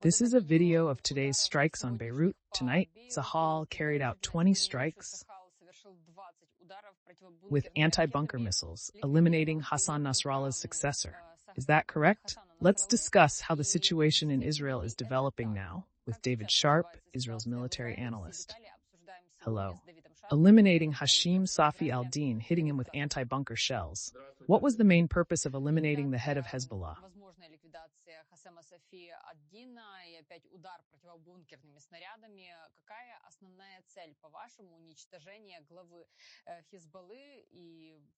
This is a video of today's strikes on Beirut. Tonight, Sahal carried out 20 strikes with anti-bunker missiles, eliminating Hassan Nasrallah's successor. Is that correct? Let's discuss how the situation in Israel is developing now with David Sharp, Israel's military analyst. Hello. Eliminating Hassem Safi al-Din, hitting him with anti-bunker shells. What was the main purpose of eliminating the head of Hezbollah?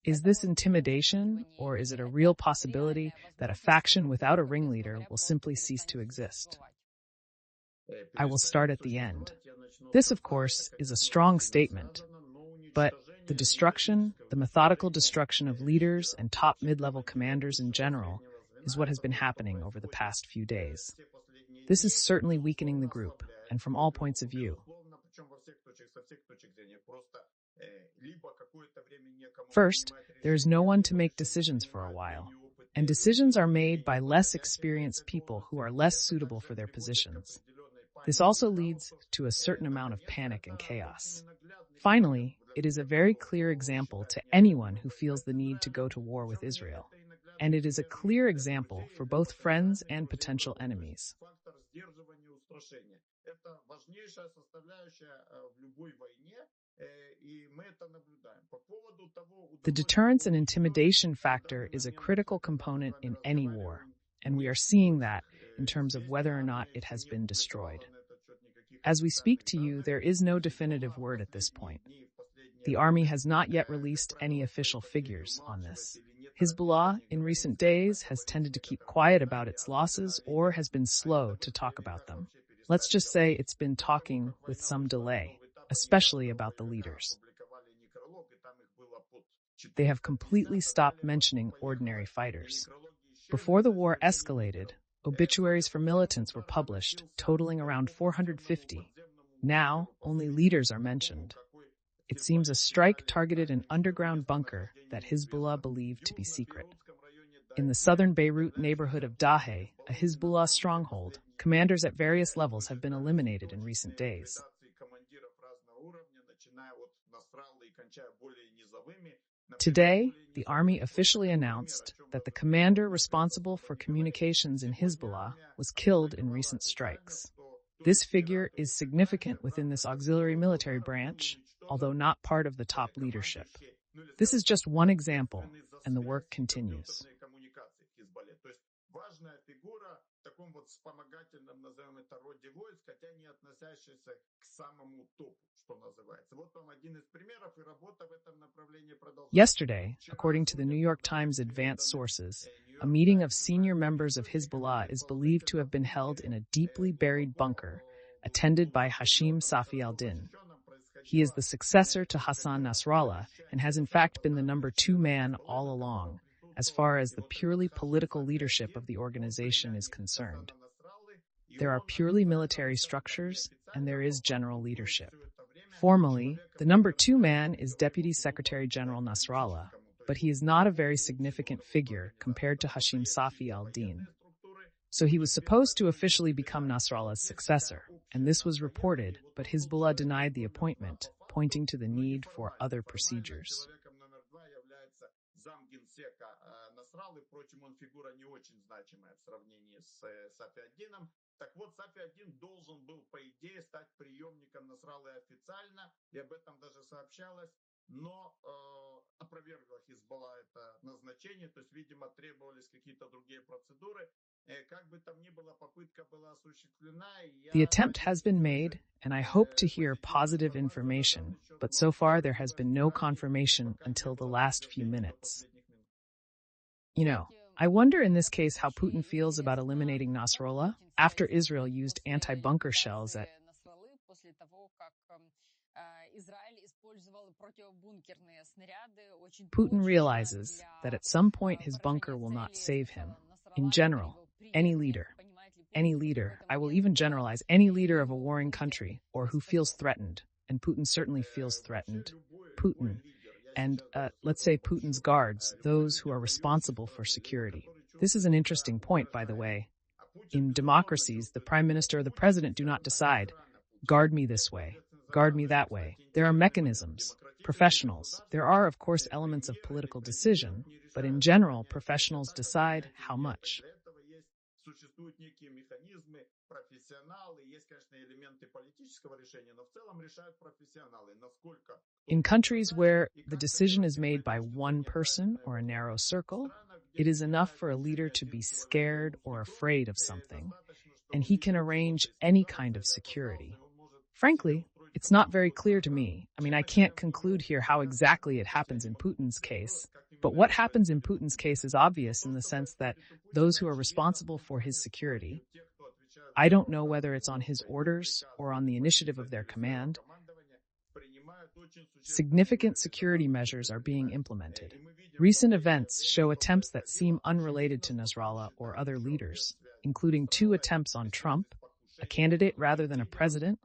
Is this intimidation, or is it a real possibility that a faction without a ringleader will simply cease to exist? I will start at the end. This, of course, is a strong statement, but the destruction, the methodical destruction of leaders and top mid-level commanders in general is what has been happening over the past few days. This is certainly weakening the group, and from all points of view. First, there is no one to make decisions for a while, and decisions are made by less experienced people who are less suitable for their positions. This also leads to a certain amount of panic and chaos. Finally, it is a very clear example to anyone who feels the need to go to war with Israel. And it is a clear example for both friends and potential enemies. The deterrence and intimidation factor is a critical component in any war, and we are seeing that in terms of whether or not it has been destroyed. As we speak to you, there is no definitive word at this point. The army has not yet released any official figures on this. Hezbollah, in recent days, has tended to keep quiet about its losses or has been slow to talk about them. Let's just say it's been talking with some delay, especially about the leaders. They have completely stopped mentioning ordinary fighters. Before the war escalated, obituaries for militants were published, totaling around 450. Now, only leaders are mentioned. It seems a strike targeted an underground bunker that Hezbollah believed to be secret. In the southern Beirut neighborhood of Dahe, a Hezbollah stronghold, commanders at various levels have been eliminated in recent days. Today, the army officially announced that the commander responsible for communications in Hezbollah was killed in recent strikes. This figure is significant within this auxiliary military branch, although not part of the top leadership. This is just one example, and the work continues. Yesterday, according to the New York Times advanced sources, a meeting of senior members of Hezbollah is believed to have been held in a deeply buried bunker, attended by Hassem Safi al-Din. He is the successor to Hassan Nasrallah and has in fact been the number 2 man all along, as far as the purely political leadership of the organization is concerned. There are purely military structures, and there is general leadership. Formally, the number 2 man is Deputy Secretary General Nasrallah, but he is not a very significant figure compared to Hassem Safi al-Din. So he was supposed to officially become Nasrallah's successor, and this was reported, but Hezbollah denied the appointment, pointing to the need for other procedures. The attempt has been made, and I hope to hear positive information, but so far there has been no confirmation until the last few minutes. I wonder in this case how Putin feels about eliminating Nasrallah after Israel used anti-bunker shells at Putin realizes that at some point his bunker will not save him. In general, any leader, I will even generalize any leader of a warring country or who feels threatened, and Putin certainly feels threatened. Putin, and let's say Putin's guards, those who are responsible for security. This is an interesting point, by the way. In democracies, the prime minister or the president do not decide, guard me this way, guard me that way. There are mechanisms, professionals. There are, of course, elements of political decision, but in general, professionals decide how much. Существуют некие механизмы, профессионалы, есть, конечно, элементы политического решения, но в целом решают профессионалы. Насколько... In countries where the decision is made by one person or a narrow circle, it is enough for a leader to be scared or afraid of something, and he can arrange any kind of security. Frankly, it's not very clear to me. I can't conclude here how exactly it happens in Putin's case. But what happens in Putin's case is obvious in the sense that those who are responsible for his security, I don't know whether it's on his orders or on the initiative of their command, significant security measures are being implemented. Recent events show attempts that seem unrelated to Nasrallah or other leaders, including 2 attempts on Trump, a candidate rather than a president,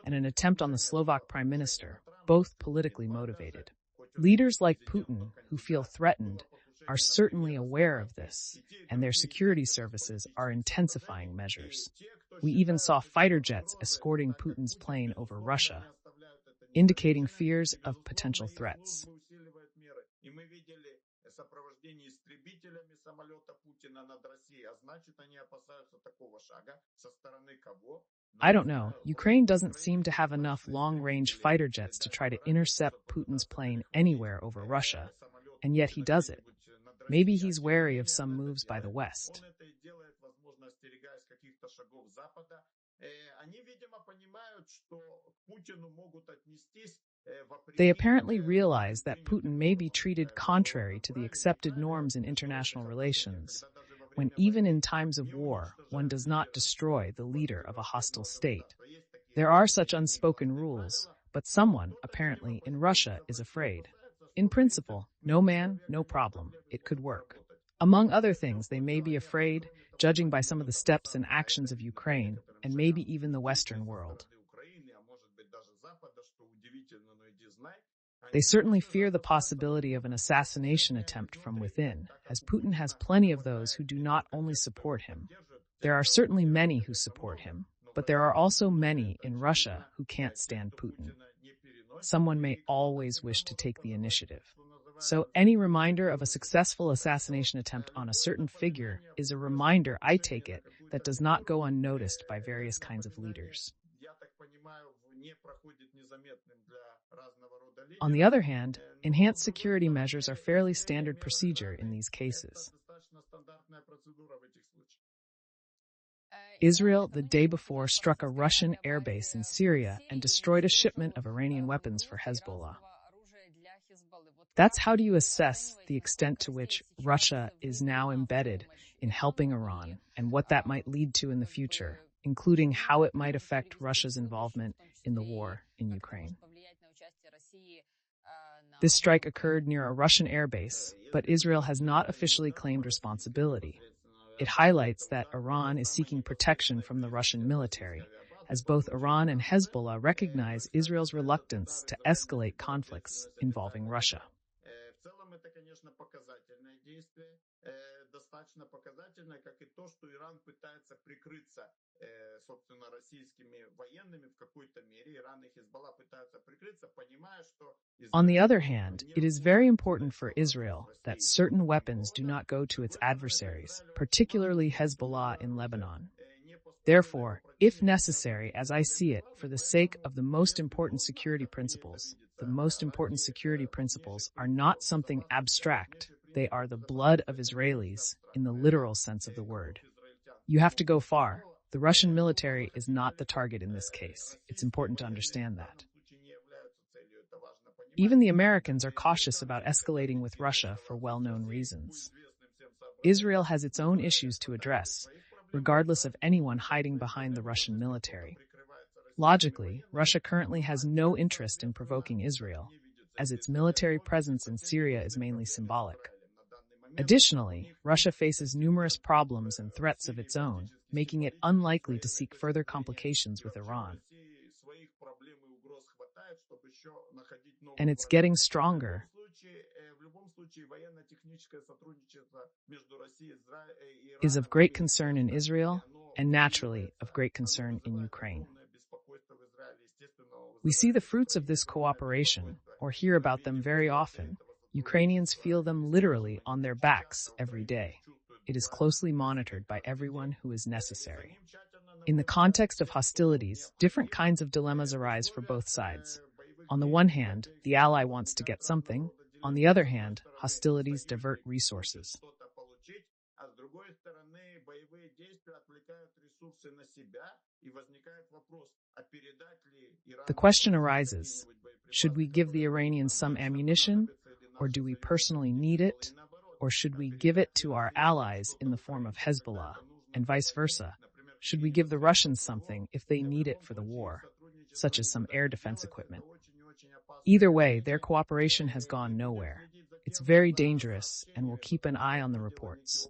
and an attempt on the Slovak prime minister, both politically motivated. Leaders like Putin, who feel threatened, are certainly aware of this, and their security services are intensifying measures. We even saw fighter jets escorting Putin's plane over Russia, indicating fears of potential threats. I don't know. Ukraine doesn't seem to have enough long-range fighter jets to try to intercept Putin's plane anywhere over Russia, and yet he does it. Maybe he's wary of some moves by the West. They apparently realize that Putin may be treated contrary to the accepted norms in international relations, when even in times of war, one does not destroy the leader of a hostile state. There are such unspoken rules, but someone, apparently, in Russia is afraid. In principle, no man, no problem. It could work. Among other things, they may be afraid, judging by some of the steps and actions of Ukraine, and maybe even the Western world. They certainly fear the possibility of an assassination attempt from within, as Putin has plenty of those who do not only support him. There are certainly many who support him, but there are also many in Russia who can't stand Putin. Someone may always wish to take the initiative. So any reminder of a successful assassination attempt on a certain figure is a reminder, I take it, that does not go unnoticed by various kinds of leaders. On the other hand, enhanced security measures are fairly standard procedure in these cases. Israel, the day before, struck a Russian airbase in Syria and destroyed a shipment of Iranian weapons for Hezbollah. That's how do you assess the extent to which Russia is now embedded in helping Iran and what that might lead to in the future, including how it might affect Russia's involvement in the war in Ukraine. This strike occurred near a Russian airbase, but Israel has not officially claimed responsibility. It highlights that Iran is seeking protection from the Russian military, as both Iran and Hezbollah recognize Israel's reluctance to escalate conflicts involving Russia. Достаточно показательное, как и то, что Иран пытается прикрыться, собственно, российскими военными в какой-то мере. Иран и Хезболла пытаются прикрыться, понимая, что... On the other hand, it is very important for Israel that certain weapons do not go to its adversaries, particularly Hezbollah in Lebanon. Therefore, if necessary, as I see it, for the sake of the most important security principles, the most important security principles are not something abstract. They are the blood of Israelis, in the literal sense of the word. You have to go far. The Russian military is not the target in this case. It's important to understand that. Even the Americans are cautious about escalating with Russia for well-known reasons. Israel has its own issues to address, regardless of anyone hiding behind the Russian military. Logically, Russia currently has no interest in provoking Israel, as its military presence in Syria is mainly symbolic. Additionally, Russia faces numerous problems and threats of its own, making it unlikely to seek further complications with Iran. And it's getting stronger. is of great concern in Israel and naturally of great concern in Ukraine. We see the fruits of this cooperation, or hear about them very often. Ukrainians feel them literally on their backs every day. It is closely monitored by everyone who is necessary. In the context of hostilities, different kinds of dilemmas arise for both sides. On the one hand, the ally wants to get something. On the other hand, hostilities divert resources. The question arises, should we give the Iranians some ammunition, or do we personally need it, or should we give it to our allies in the form of Hezbollah, and vice versa? Should we give the Russians something if they need it for the war, such as some air defense equipment? Either way, their cooperation has gone nowhere. It's very dangerous, and we'll keep an eye on the reports.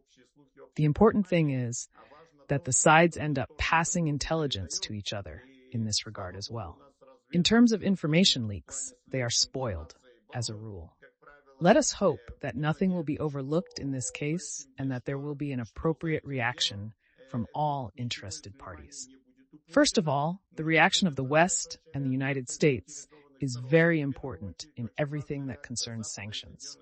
The important thing is that the sides end up passing intelligence to each other in this regard as well. In terms of information leaks, they are spoiled, as a rule. Let us hope that nothing will be overlooked in this case and that there will be an appropriate reaction from all interested parties. First of all, the reaction of the West and the United States is very important in everything that concerns sanctions.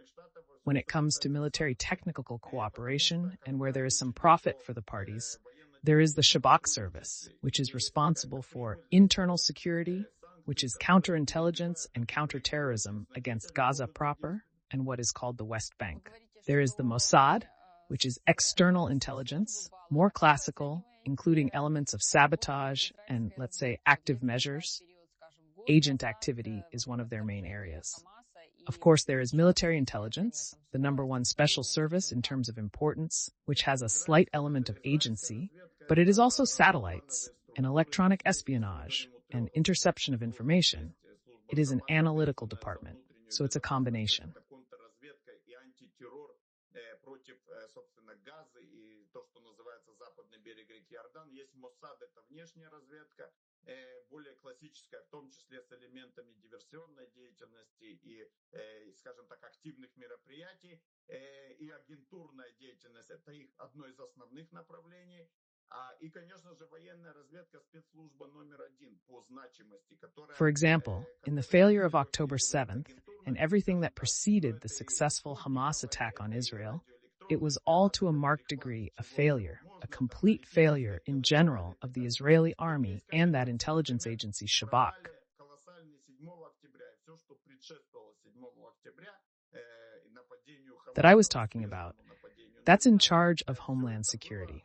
When it comes to military technical cooperation and where there is some profit for the parties, there is the Shabak service, which is responsible for internal security, which is counterintelligence and counterterrorism against Gaza proper and what is called the West Bank. There is the Mossad, which is external intelligence, more classical, including elements of sabotage and, let's say, active measures. Agent activity is one of their main areas. Of course, there is military intelligence, the #1 special service in terms of importance, which has a slight element of agency, but it is also satellites and electronic espionage and interception of information. It is an analytical department, so it's a combination. Против, собственно, Газы и то, что называется западный берег реки Иордан. Есть Моссад, это внешняя разведка, более классическая, в том числе с элементами диверсионной деятельности и, скажем так, активных мероприятий. И агентурная деятельность, это их одно из основных направлений. И, конечно же, военная разведка, спецслужба #1 по значимости, которая... For example, in the failure of October 7th and everything that preceded the successful Hamas attack on Israel, it was all to a marked degree a failure, a complete failure in general of the Israeli army and that intelligence agency Shabak. That I was talking about, that's in charge of Homeland Security.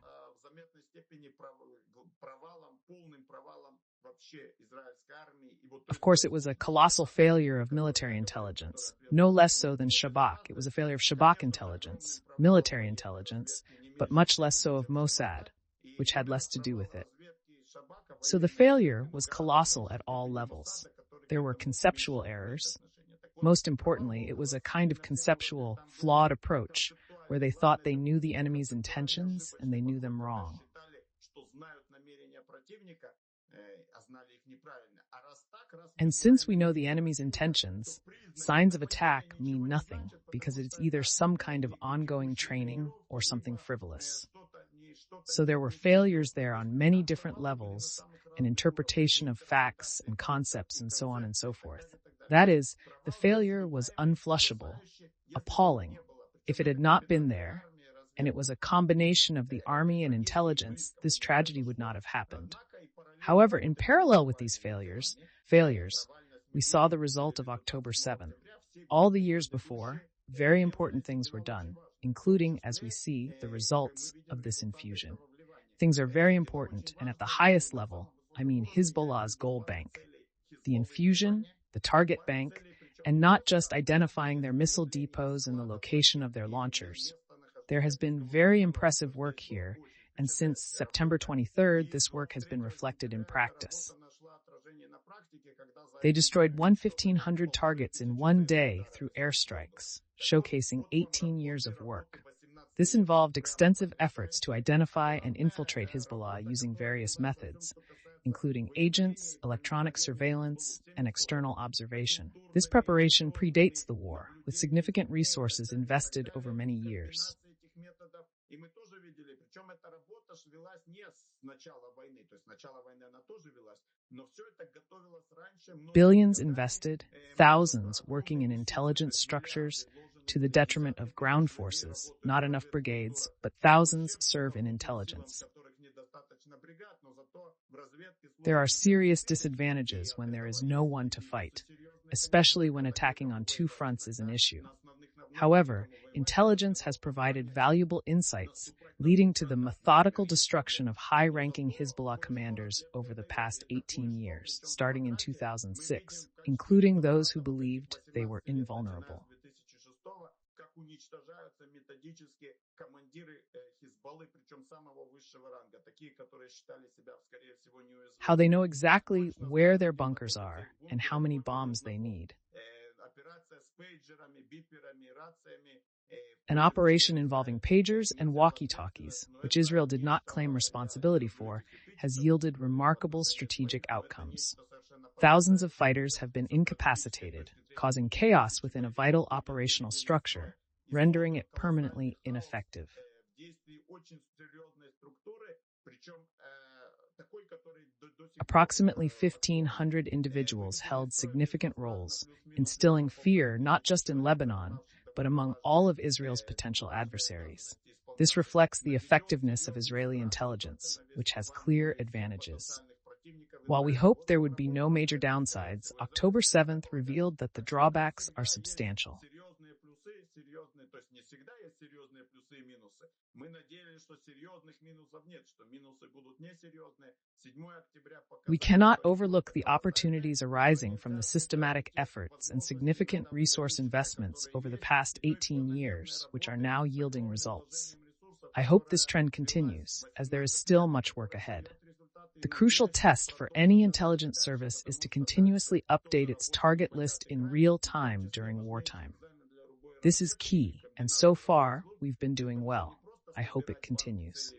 Of course, it was a colossal failure of military intelligence, no less so than Shabak. It was a failure of Shabak intelligence, military intelligence, but much less so of Mossad, which had less to do with it. So the failure was colossal at all levels. There were conceptual errors. Most importantly, it was a kind of conceptual, flawed approach where they thought they knew the enemy's intentions and they knew them wrong. And since we know the enemy's intentions, signs of attack mean nothing because it's either some kind of ongoing training or something frivolous. So there were failures there on many different levels, an interpretation of facts and concepts and so on and so forth. That is, the failure was unflushable, appalling. If it had not been there, and it was a combination of the army and intelligence, this tragedy would not have happened. However, in parallel with these failures, we saw the result of October 7th. All the years before, very important things were done, including, as we see, the results of this infusion. Things are very important, and at the highest level, I mean Hezbollah's goal bank. The infusion, the target bank, and not just identifying their missile depots and the location of their launchers. There has been very impressive work here, and since September 23rd, this work has been reflected in practice. They destroyed 1,500 targets in one day through airstrikes, showcasing 18 years of work. This involved extensive efforts to identify and infiltrate Hezbollah using various methods. including agents, electronic surveillance, and external observation. This preparation predates the war, with significant resources invested over many years. И мы тоже видели, причем эта работа велась не с начала войны, то есть с начала войны она тоже велась, но все это готовилось раньше. Billions invested, thousands working in intelligence structures, to the detriment of ground forces, not enough brigades, but thousands serve in intelligence. There are serious disadvantages when there is no one to fight, especially when attacking on two fronts is an issue. However, intelligence has provided valuable insights, leading to the methodical destruction of high-ranking Hezbollah commanders over the past 18 years, starting in 2006, including those who believed they were invulnerable. Уничтожаются методически командиры Хизбаллы, причем самого высшего ранга, такие, которые считали себя, скорее всего, неуязвимыми. How they know exactly where their bunkers are and how many bombs they need. An operation involving pagers and walkie-talkies, which Israel did not claim responsibility for, has yielded remarkable strategic outcomes. Thousands of fighters have been incapacitated, causing chaos within a vital operational structure, rendering it permanently ineffective. Approximately 1,500 individuals held significant roles, instilling fear not just in Lebanon, but among all of Israel's potential adversaries. This reflects the effectiveness of Israeli intelligence, which has clear advantages. While we hoped there would be no major downsides, October 7th revealed that the drawbacks are substantial. We cannot overlook the opportunities arising from the systematic efforts and significant resource investments over the past 18 years, which are now yielding results. I hope this trend continues, as there is still much work ahead. The crucial test for any intelligence service is to continuously update its target list in real time during wartime. This is key, and so far, we've been doing well. I hope it continues.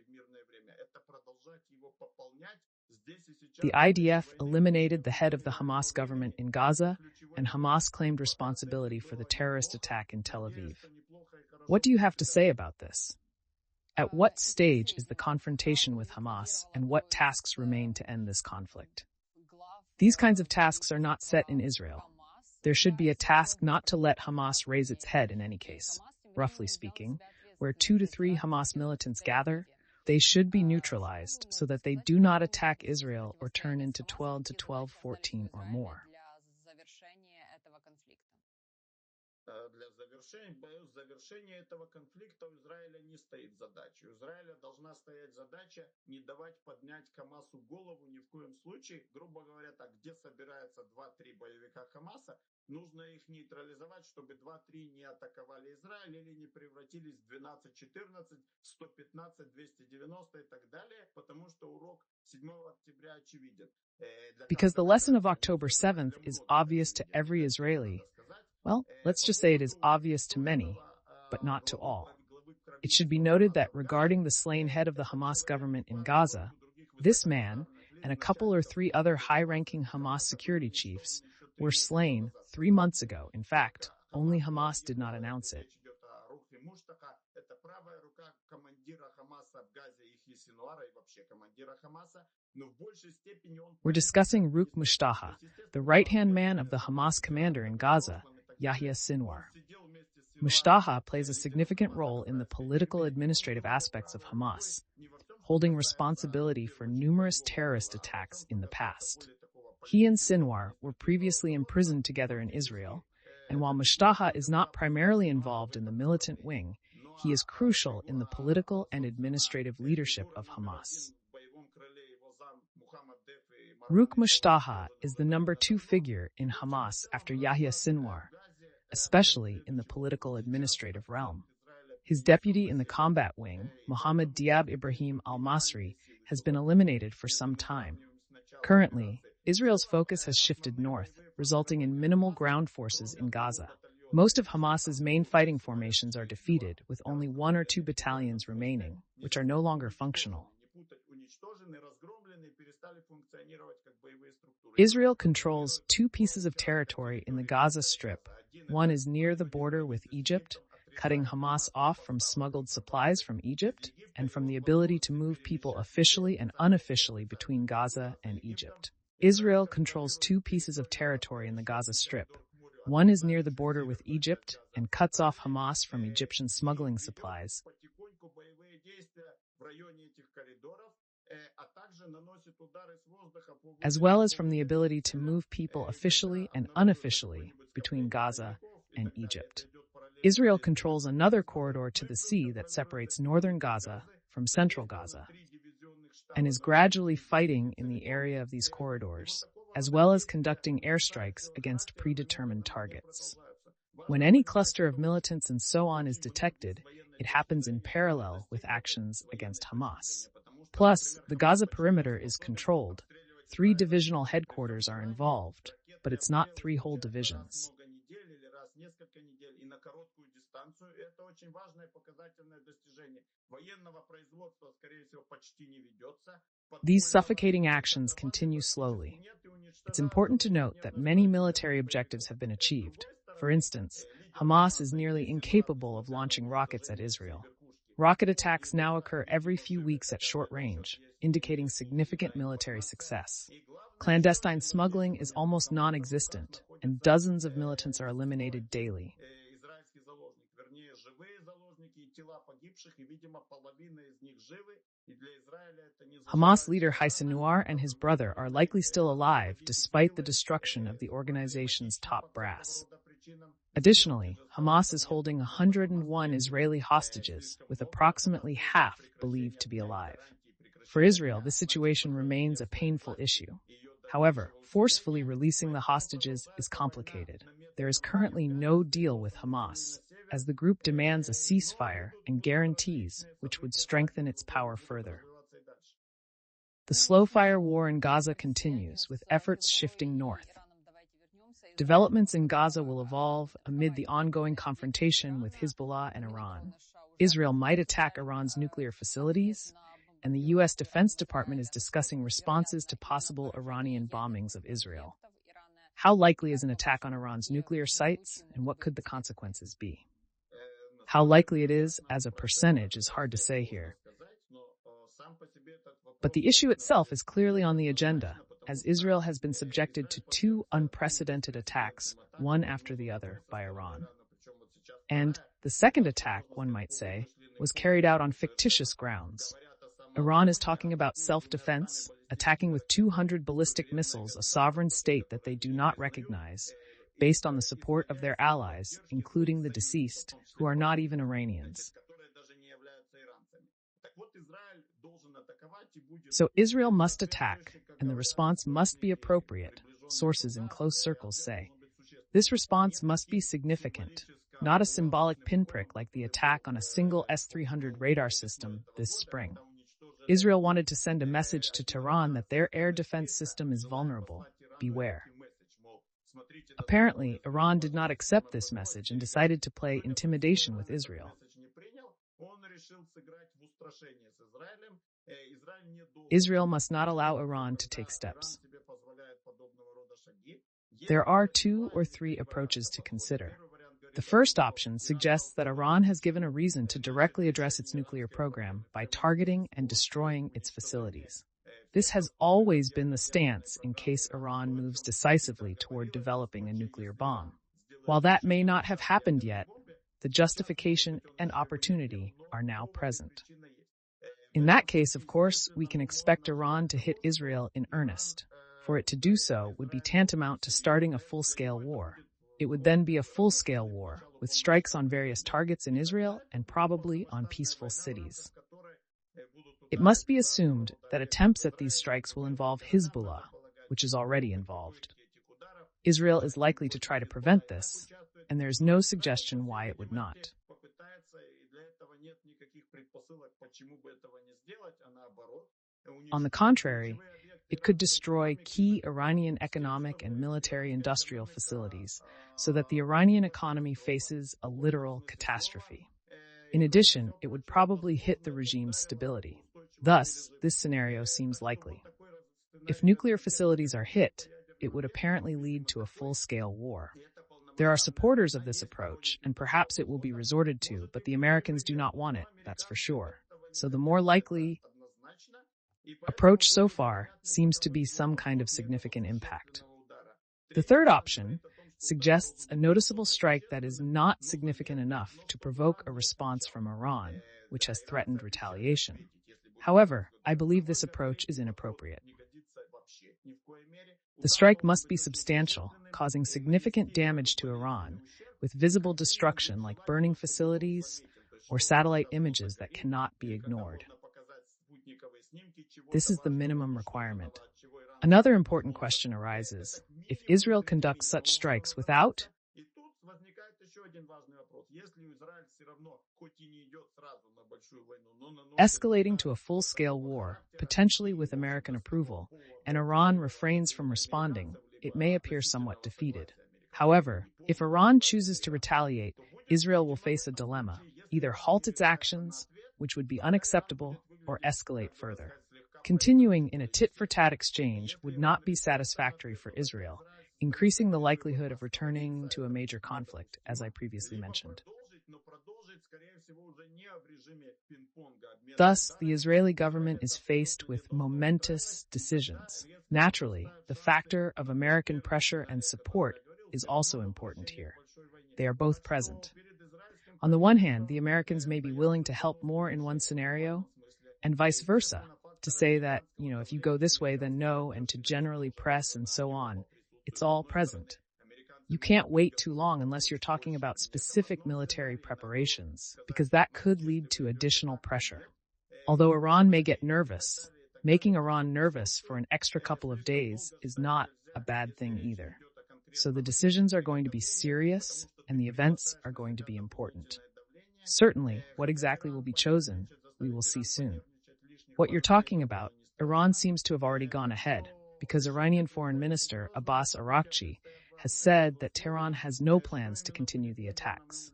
The IDF eliminated the head of the Hamas government in Gaza, and Hamas claimed responsibility for the terrorist attack in Tel Aviv. What do you have to say about this? At what stage is the confrontation with Hamas, and what tasks remain to end this conflict? These kinds of tasks are not set in Israel. There should be a task not to let Hamas raise its head in any case. Roughly speaking, where 2 to 3 Hamas militants gather, they should be neutralized so that they do not attack Israel or turn into 12 to 12-14 or more. Для завершения этого конфликта у Израиля не стоит задача. У Израиля должна стоять задача не давать поднять Хамасу голову ни в коем случае. Грубо говоря, так, где собираются 2-3 боевика Хамаса, нужно их нейтрализовать, чтобы 2-3 не атаковали Израиль или не превратились в 12-14, 115, 290 и так далее, потому что урок 7 октября очевиден. Because the lesson of October 7th is obvious to every Israeli. Well, let's just say it is obvious to many, but not to all. It should be noted that regarding the slain head of the Hamas government in Gaza, this man and a couple or 3 other high-ranking Hamas security chiefs were slain 3 months ago. In fact, only Hamas did not announce it. We're discussing Ruk Mushtaha, the right-hand man of the Hamas commander in Gaza, Yahya Sinwar. Mushtaha plays a significant role in the political administrative aspects of Hamas, holding responsibility for numerous terrorist attacks in the past. He and Sinwar were previously imprisoned together in Israel, and while Mushtaha is not primarily involved in the militant wing, he is crucial in the political and administrative leadership of Hamas. Ruk Mushtaha is the number 2 figure in Hamas after Yahya Sinwar, especially in the political administrative realm. His deputy in the combat wing, Mohammed Diab Ibrahim al-Masri, has been eliminated for some time. Currently, Israel's focus has shifted north, resulting in minimal ground forces in Gaza. Most of Hamas's main fighting formations are defeated, with only 1 or 2 battalions remaining, which are no longer functional. Israel controls two pieces of territory in the Gaza Strip. One is near the border with Egypt, cutting Hamas off from smuggled supplies from Egypt and from the ability to move people officially and unofficially between Gaza and Egypt. Israel controls two pieces of territory in the Gaza Strip. One is near the border with Egypt and cuts off Hamas from Egyptian smuggling supplies, as well as from the ability to move people officially and unofficially between Gaza and Egypt. Israel controls another corridor to the sea that separates northern Gaza from central Gaza, and is gradually fighting in the area of these corridors, as well as conducting airstrikes against predetermined targets. When any cluster of militants and so on is detected, it happens in parallel with actions against Hamas. Plus, the Gaza perimeter is controlled. 3 divisional headquarters are involved, but it's not 3 whole divisions. These suffocating actions continue slowly. It's important to note that many military objectives have been achieved. For instance, Hamas is nearly incapable of launching rockets at Israel. Rocket attacks now occur every few weeks at short range, indicating significant military success. Clandestine smuggling is almost non-existent, and dozens of militants are eliminated daily. Hamas leader Hassan Nasrallah and his brother are likely still alive despite the destruction of the organization's top brass. Additionally, Hamas is holding 101 Israeli hostages, with approximately half believed to be alive. For Israel, this situation remains a painful issue. However, forcefully releasing the hostages is complicated. There is currently no deal with Hamas, as the group demands a ceasefire and guarantees which would strengthen its power further. The slow-fire war in Gaza continues, with efforts shifting north. Developments in Gaza will evolve amid the ongoing confrontation with Hezbollah and Iran. Israel might attack Iran's nuclear facilities, and the U.S. Defense Department is discussing responses to possible Iranian bombings of Israel. How likely is an attack on Iran's nuclear sites, and what could the consequences be? How likely it is, as a percentage, is hard to say here. But the issue itself is clearly on the agenda, as Israel has been subjected to 2 unprecedented attacks, one after the other, by Iran. And the second attack, one might say, was carried out on fictitious grounds. Iran is talking about self-defense, attacking with 200 ballistic missiles a sovereign state that they do not recognize, based on the support of their allies, including the deceased, who are not even Iranians. So Israel must attack, and the response must be appropriate, sources in close circles say. This response must be significant, not a symbolic pinprick like the attack on a single S-300 radar system this spring. Israel wanted to send a message to Tehran that their air defense system is vulnerable. Beware. Apparently, Iran did not accept this message and decided to play intimidation with Israel. Israel must not allow Iran to take steps. There are 2 or 3 approaches to consider. The first option suggests that Iran has given a reason to directly address its nuclear program by targeting and destroying its facilities. This has always been the stance in case Iran moves decisively toward developing a nuclear bomb. While that may not have happened yet, the justification and opportunity are now present. In that case, of course, we can expect Iran to hit Israel in earnest. For it to do so would be tantamount to starting a full-scale war. It would then be a full-scale war, with strikes on various targets in Israel and probably on peaceful cities. It must be assumed that attempts at these strikes will involve Hezbollah, which is already involved. Israel is likely to try to prevent this, and there is no suggestion why it would not. On the contrary, it could destroy key Iranian economic and military-industrial facilities so that the Iranian economy faces a literal catastrophe. In addition, it would probably hit the regime's stability. Thus, this scenario seems likely. If nuclear facilities are hit, it would apparently lead to a full-scale war. There are supporters of this approach, and perhaps it will be resorted to, but the Americans do not want it, that's for sure. So the more likely approach so far seems to be some kind of significant impact. The third option suggests a noticeable strike that is not significant enough to provoke a response from Iran, which has threatened retaliation. However, I believe this approach is inappropriate. The strike must be substantial, causing significant damage to Iran, with visible destruction like burning facilities or satellite images that cannot be ignored. This is the minimum requirement. Another important question arises: if Israel conducts such strikes without escalating to a full-scale war, potentially with American approval, and Iran refrains from responding, it may appear somewhat defeated. However, if Iran chooses to retaliate, Israel will face a dilemma: either halt its actions, which would be unacceptable, or escalate further. Continuing in a tit-for-tat exchange would not be satisfactory for Israel, increasing the likelihood of returning to a major conflict, as I previously mentioned. Thus, the Israeli government is faced with momentous decisions. Naturally, the factor of American pressure and support is also important here. They are both present. On the one hand, the Americans may be willing to help more in one scenario, and vice versa, to say that, if you go this way, then no, and to generally press and so on. It's all present. You can't wait too long unless you're talking about specific military preparations, because that could lead to additional pressure. Although Iran may get nervous, making Iran nervous for an extra couple of days is not a bad thing either. So the decisions are going to be serious, and the events are going to be important. Certainly, what exactly will be chosen, we will see soon. What you're talking about, Iran seems to have already gone ahead, because Iranian Foreign Minister Abbas Araghchi has said that Tehran has no plans to continue the attacks.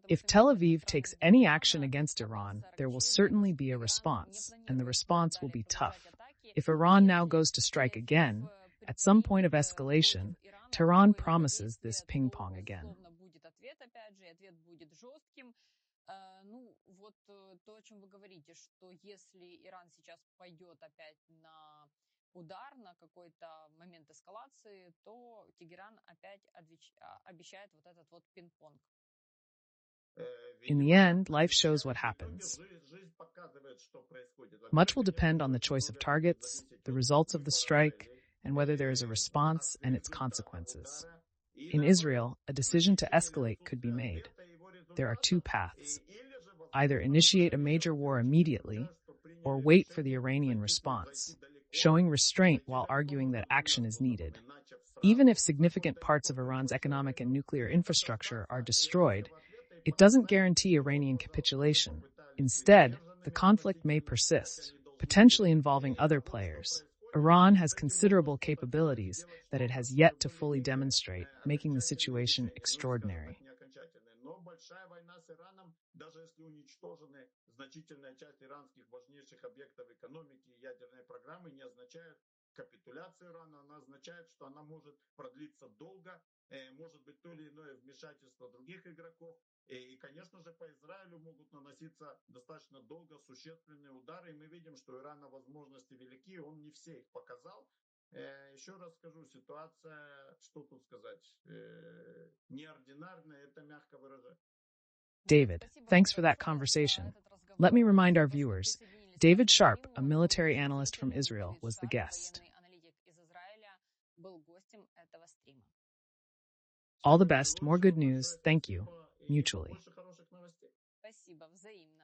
If Tel Aviv takes any action against Iran, there will certainly be a response, and the response will be tough. If Iran now goes to strike again, at some point of escalation, Tehran promises this ping-pong again. То, о чем вы говорите, что если Иран сейчас пойдет опять на удар, на какой-то момент эскалации, то Тегеран опять обещает вот этот вот пинг-понг. In the end, life shows what happens. Much will depend on the choice of targets, the results of the strike, and whether there is a response and its consequences. In Israel, a decision to escalate could be made. There are two paths: either initiate a major war immediately, or wait for the Iranian response, showing restraint while arguing that action is needed. Even if significant parts of Iran's economic and nuclear infrastructure are destroyed, it doesn't guarantee Iranian capitulation. Instead, the conflict may persist, potentially involving other players. Iran has considerable capabilities that it has yet to fully demonstrate, making the situation extraordinary. Большая война с Ираном, даже если уничтожены значительная часть иранских важнейших объектов экономики и ядерной программы, не означает капитуляцию Ирана, она означает, что она может продлиться долго, может быть то или иное вмешательство других игроков, и, конечно же, по Израилю могут наноситься достаточно долго существенные удары, и мы видим, что у Ирана возможности велики, он не все их показал. Еще раз скажу, ситуация, что тут сказать, неординарная, это мягко выражать. David, thanks for that conversation. Let me remind our viewers, David Sharp, a military analyst from Israel, was the guest. All the best, more good news, thank you, mutually. Спасибо, взаимно.